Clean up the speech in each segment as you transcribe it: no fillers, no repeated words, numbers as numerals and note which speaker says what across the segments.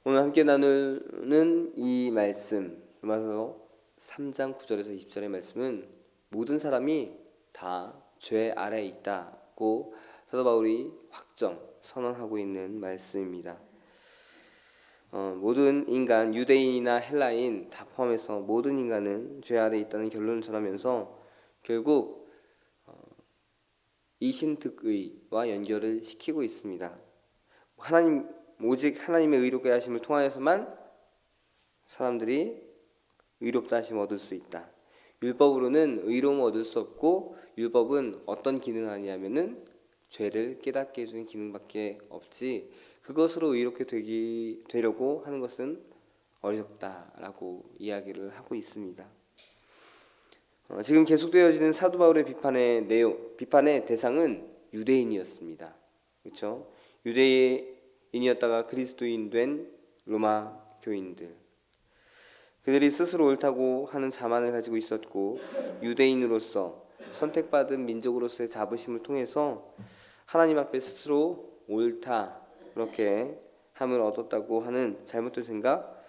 Speaker 1: 오늘 함께 나누는 이 말씀, 로마서 3장 9절에서 20절의 말씀은 모든 사람이 다 죄 아래에 있다고 사도 바울이 확정, 선언하고 있는 말씀입니다. 모든 인간, 유대인이나 헬라인 다 포함해서 모든 인간은 죄 아래에 있다는 결론을 전하면서 결국 이신득의와 연결을 시키고 있습니다. 오직 하나님의 의롭게 하심을 통하여서만 사람들이 의롭다 하심을 얻을 수 있다. 율법으로는 의로움을 얻을 수 없고, 율법은 어떤 기능을 하냐면은 죄를 깨닫게 해주는 기능밖에 없지, 그것으로 의롭게 되려고 하는 것은 어리석다라고 이야기를 하고 있습니다. 지금 계속되어지는 사도 바울의 비판의 대상은 유대인이었습니다. 그렇죠? 유대인이었다가 그리스도인 된 로마 교인들, 그들이 스스로 옳다고 하는 자만을 가지고 있었고, 유대인으로서 선택받은 민족으로서의 자부심을 통해서 하나님 앞에 스스로 옳다 그렇게 함을 얻었다고 하는 잘못된 생각,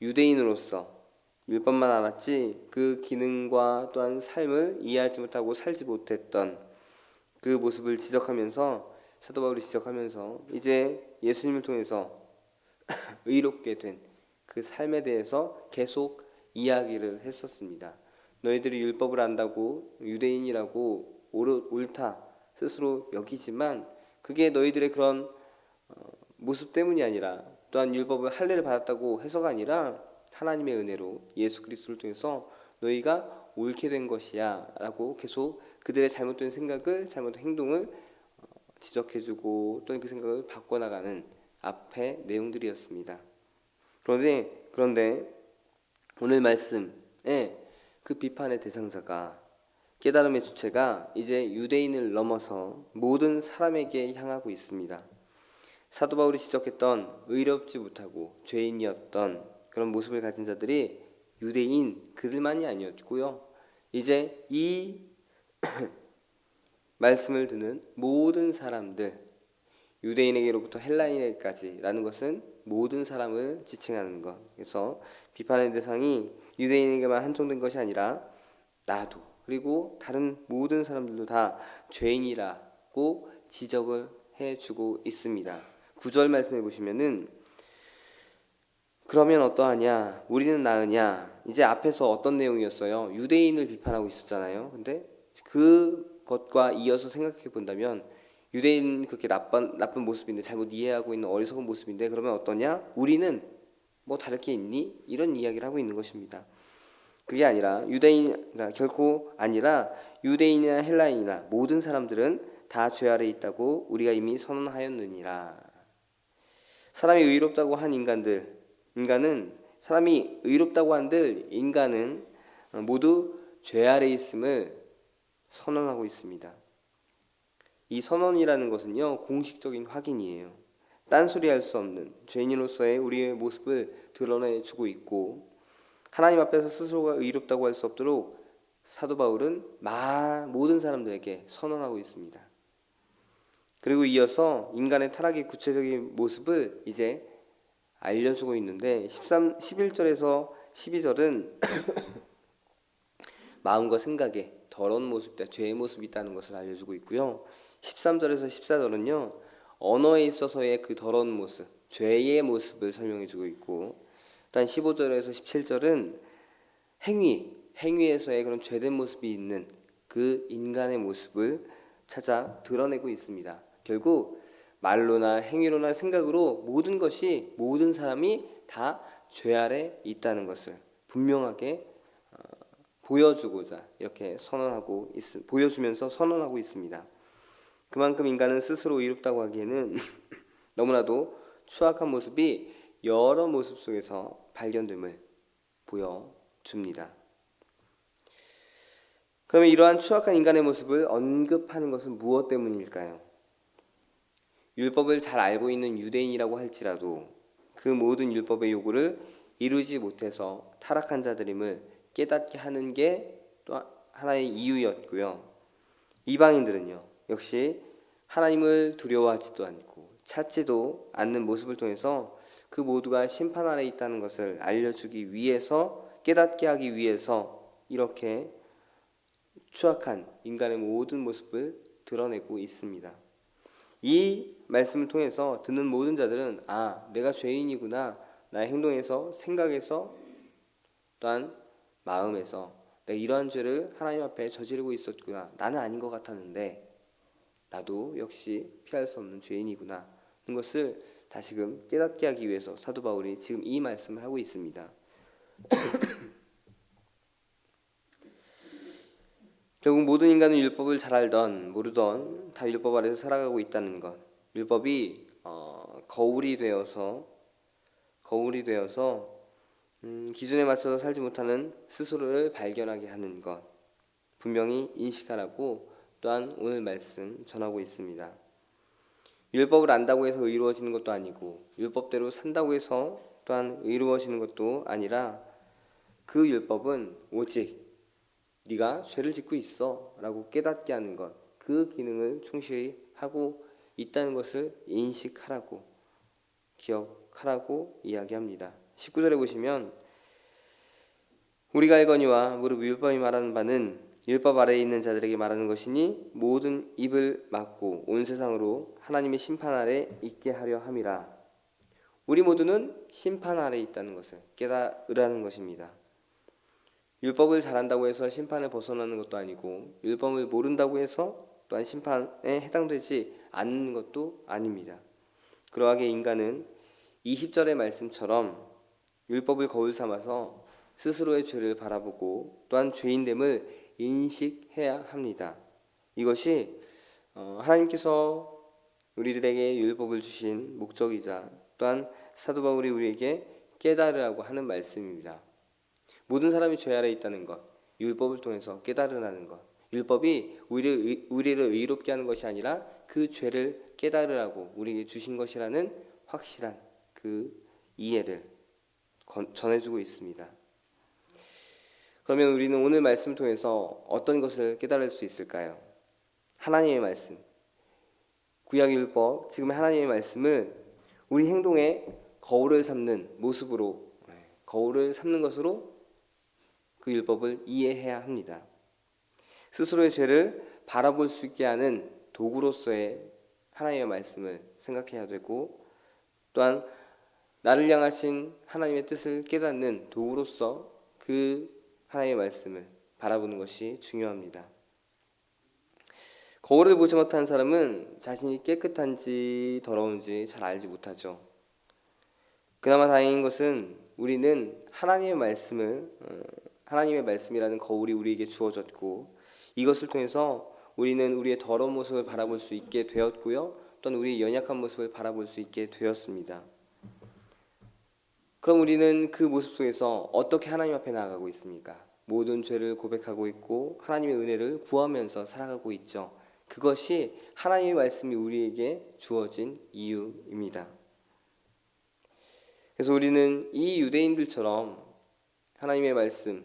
Speaker 1: 유대인으로서 율법만 알았지 그 기능과 또한 삶을 이해하지 못하고 살지 못했던 그 모습을 지적하면서, 사도 바울이 지적하면서 이제 예수님을 통해서 의롭게 된 그 삶에 대해서 계속 이야기를 했었습니다. 너희들이 율법을 안다고 유대인이라고 옳다 스스로 여기지만 그게 너희들의 그런 모습 때문이 아니라, 또한 율법을 할례를 받았다고 해서가 아니라 하나님의 은혜로 예수 그리스도를 통해서 너희가 옳게 된 것이야 라고 계속 그들의 잘못된 생각을, 잘못된 행동을 지적해주고 또는 그 생각을 바꿔나가는 앞의 내용들이었습니다. 그런데 오늘 말씀에 그 비판의 대상자가, 깨달음의 주체가 이제 유대인을 넘어서 모든 사람에게 향하고 있습니다. 사도 바울이 지적했던 의롭지 못하고 죄인이었던 그런 모습을 가진 자들이 유대인 그들만이 아니었고요, 이제 이 말씀을 듣는 모든 사람들, 유대인에게로부터 헬라인에게까지라는 것은 모든 사람을 지칭하는 것. 그래서 비판의 대상이 유대인에게만 한정된 것이 아니라 나도, 그리고 다른 모든 사람들도 다 죄인이라고 지적을 해주고 있습니다. 9절 말씀해 보시면은 그러면 어떠하냐, 우리는 나으냐, 이제 앞에서 어떤 내용이었어요? 유대인을 비판하고 있었잖아요. 근데 그것과 이어서 생각해 본다면 유대인 그렇게 나쁜 모습인데, 잘못 이해하고 있는 어리석은 모습인데, 그러면 어떠냐? 우리는 뭐 다를 게 있니? 이런 이야기를 하고 있는 것입니다. 그게 아니라 결코 아니라 유대인이나 헬라인이나 모든 사람들은 다 죄 아래 있다고 우리가 이미 선언하였느니라. 사람이 의롭다고 한 인간은 사람이 의롭다고 한들 인간은 모두 죄 아래 있음을 선언하고 있습니다. 이 선언이라는 것은요, 공식적인 확인이에요. 딴소리할 수 없는 죄인으로서의 우리의 모습을 드러내주고 있고, 하나님 앞에서 스스로가 의롭다고 할 수 없도록 사도 바울은 모든 사람들에게 선언하고 있습니다. 그리고 이어서 인간의 타락의 구체적인 모습을 이제 알려주고 있는데, 11절에서 12절은 마음과 생각에 더러운 모습이다, 죄의 모습이 있다는 것을 알려주고 있고요, 13절에서 14절은요 언어에 있어서의 그 더러운 모습, 죄의 모습을 설명해주고 있고, 또한 15절에서 17절은 행위에서의 그런 죄된 모습이 있는 그 인간의 모습을 찾아 드러내고 있습니다. 결국 말로나 행위로나 생각으로 모든 사람이 다 죄 아래 있다는 것을 분명하게 보여주고자 이렇게 보여주면서 선언하고 있습니다. 그만큼 인간은 스스로 의롭다고 하기에는 너무나도 추악한 모습이 여러 모습 속에서 발견됨을 보여줍니다. 그러면 이러한 추악한 인간의 모습을 언급하는 것은 무엇 때문일까요? 율법을 잘 알고 있는 유대인이라고 할지라도 그 모든 율법의 요구를 이루지 못해서 타락한 자들임을 깨닫게 하는 게 또 하나의 이유였고요, 이방인들은요 역시 하나님을 두려워하지도 않고 찾지도 않는 모습을 통해서 그 모두가 심판 아래 있다는 것을 알려주기 위해서, 깨닫게 하기 위해서 이렇게 추악한 인간의 모든 모습을 드러내고 있습니다. 이 말씀을 통해서 듣는 모든 자들은 내가 죄인이구나. 나의 행동에서, 생각에서, 또한 마음에서 내가 이러한 죄를 하나님 앞에 저지르고 있었구나. 나는 아닌 것 같았는데 나도 역시 피할 수 없는 죄인이구나 하는 것을 다시금 깨닫게 하기 위해서 사도 바울이 지금 이 말씀을 하고 있습니다. 결국 모든 인간은 율법을 잘 알던 모르던 다 율법 아래서 살아가고 있다는 것. 율법이 거울이 되어서 기준에 맞춰서 살지 못하는 스스로를 발견하게 하는 것. 분명히 인식하라고 또한 오늘 말씀 전하고 있습니다. 율법을 안다고 해서 의로워지는 것도 아니고 율법대로 산다고 해서 또한 의로워지는 것도 아니라 그 율법은 오직 네가 죄를 짓고 있어 라고 깨닫게 하는 것, 그 기능을 충실히 하고 있다는 것을 인식하라고, 기억하라고 이야기합니다. 19절에 보시면 우리가 알거니와 무릇 율법이 말하는 바는 율법 아래에 있는 자들에게 말하는 것이니 모든 입을 막고 온 세상으로 하나님의 심판 아래 있게 하려 함이라. 우리 모두는 심판 아래 있다는 것을 깨달으라는 것입니다. 율법을 잘한다고 해서 심판에 벗어나는 것도 아니고 율법을 모른다고 해서 또한 심판에 해당되지 않는 것도 아닙니다. 그러하게 인간은 20절의 말씀처럼 율법을 거울 삼아서 스스로의 죄를 바라보고 또한 죄인됨을 인식해야 합니다. 이것이 하나님께서 우리들에게 율법을 주신 목적이자 또한 사도 바울이 우리에게 깨달으라고 하는 말씀입니다. 모든 사람이 죄 아래 있다는 것, 율법을 통해서 깨달으라는 것. 율법이 우리를 의롭게 하는 것이 아니라 그 죄를 깨달으라고 우리에게 주신 것이라는 확실한 그 이해를 전해주고 있습니다. 그러면 우리는 오늘 말씀 통해서 어떤 것을 깨달을 수 있을까요? 하나님의 말씀, 구약 율법, 지금의 하나님의 말씀을 우리 행동에 거울을 삼는 모습으로, 거울을 삼는 것으로 그 율법을 이해해야 합니다. 스스로의 죄를 바라볼 수 있게 하는 도구로서의 하나님의 말씀을 생각해야 되고 또한 나를 향하신 하나님의 뜻을 깨닫는 도구로서 그 하나님의 말씀을 바라보는 것이 중요합니다. 거울을 보지 못한 사람은 자신이 깨끗한지 더러운지 잘 알지 못하죠. 그나마 다행인 것은 우리는 하나님의 말씀이라는 거울이 우리에게 주어졌고 이것을 통해서 우리는 우리의 더러운 모습을 바라볼 수 있게 되었고요. 또한 우리의 연약한 모습을 바라볼 수 있게 되었습니다. 그럼 우리는 그 모습 속에서 어떻게 하나님 앞에 나아가고 있습니까? 모든 죄를 고백하고 있고 하나님의 은혜를 구하면서 살아가고 있죠. 그것이 하나님의 말씀이 우리에게 주어진 이유입니다. 그래서 우리는 이 유대인들처럼 하나님의 말씀을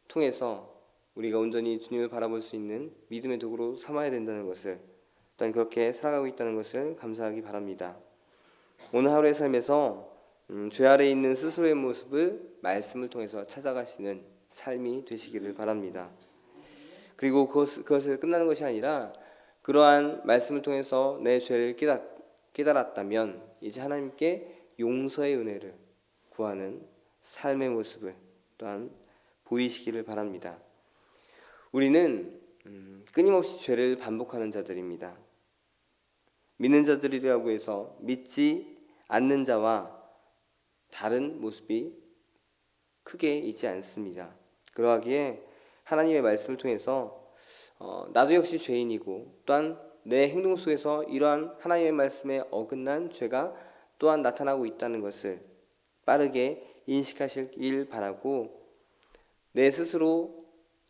Speaker 1: 통해서 우리가 온전히 주님을 바라볼 수 있는 믿음의 도구로 삼아야 된다는 것을, 또한 그렇게 살아가고 있다는 것을 감사하기 바랍니다. 오늘 하루의 삶에서 죄 아래에 있는 스스로의 모습을 말씀을 통해서 찾아가시는 삶이 되시기를 바랍니다. 그리고 그것을 끝나는 것이 아니라 그러한 말씀을 통해서 내 죄를 깨달았다면 이제 하나님께 용서의 은혜를 구하는 삶의 모습을 또한 보이시기를 바랍니다. 우리는 끊임없이 죄를 반복하는 자들입니다. 믿는 자들이라고 해서 믿지 않는 자와 다른 모습이 크게 있지 않습니다. 그러하기에 하나님의 말씀을 통해서 나도 역시 죄인이고 또한 내 행동 속에서 이러한 하나님의 말씀에 어긋난 죄가 또한 나타나고 있다는 것을 빠르게 인식하시길 바라고 내 스스로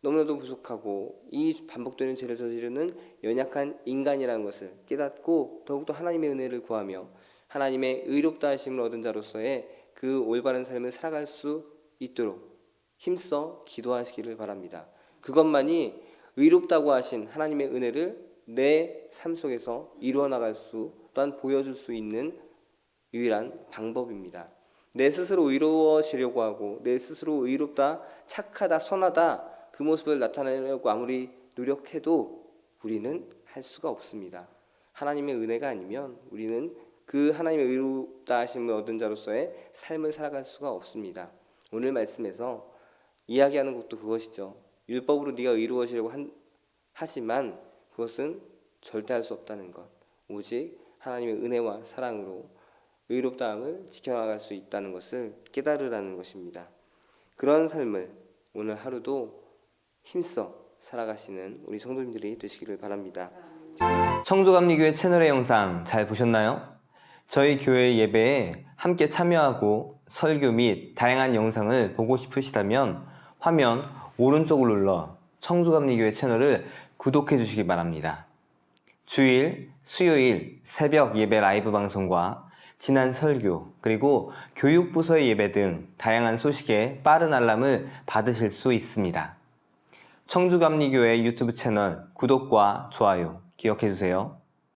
Speaker 1: 너무나도 부족하고 이 반복되는 죄를 저지르는 연약한 인간이라는 것을 깨닫고 더욱더 하나님의 은혜를 구하며 하나님의 의롭다 하심을 얻은 자로서의 그 올바른 삶을 살아갈 수 있도록 힘써 기도하시기를 바랍니다. 그것만이 의롭다고 하신 하나님의 은혜를 내 삶 속에서 이루어 나갈 수 또한 보여줄 수 있는 유일한 방법입니다. 내 스스로 의로워지려고 하고 내 스스로 의롭다, 착하다, 선하다 그 모습을 나타내려고 아무리 노력해도 우리는 할 수가 없습니다. 하나님의 은혜가 아니면 우리는 그 하나님의 의롭다 하심을 얻은 자로서의 삶을 살아갈 수가 없습니다. 오늘 말씀에서 이야기하는 것도 그것이죠. 율법으로 네가 의로워지려고 하지만 그것은 절대 할 수 없다는 것. 오직 하나님의 은혜와 사랑으로 의롭다함을 지켜나갈 수 있다는 것을 깨달으라는 것입니다. 그런 삶을 오늘 하루도 힘써 살아가시는 우리 성도님들이 되시기를 바랍니다.
Speaker 2: 청주감리교회 채널의 영상 잘 보셨나요? 저희 교회 예배에 함께 참여하고 설교 및 다양한 영상을 보고 싶으시다면 화면 오른쪽을 눌러 청주감리교회 채널을 구독해 주시기 바랍니다. 주일, 수요일 새벽 예배 라이브 방송과 지난 설교, 그리고 교육부서의 예배 등 다양한 소식에 빠른 알람을 받으실 수 있습니다. 청주감리교회 유튜브 채널 구독과 좋아요 기억해 주세요.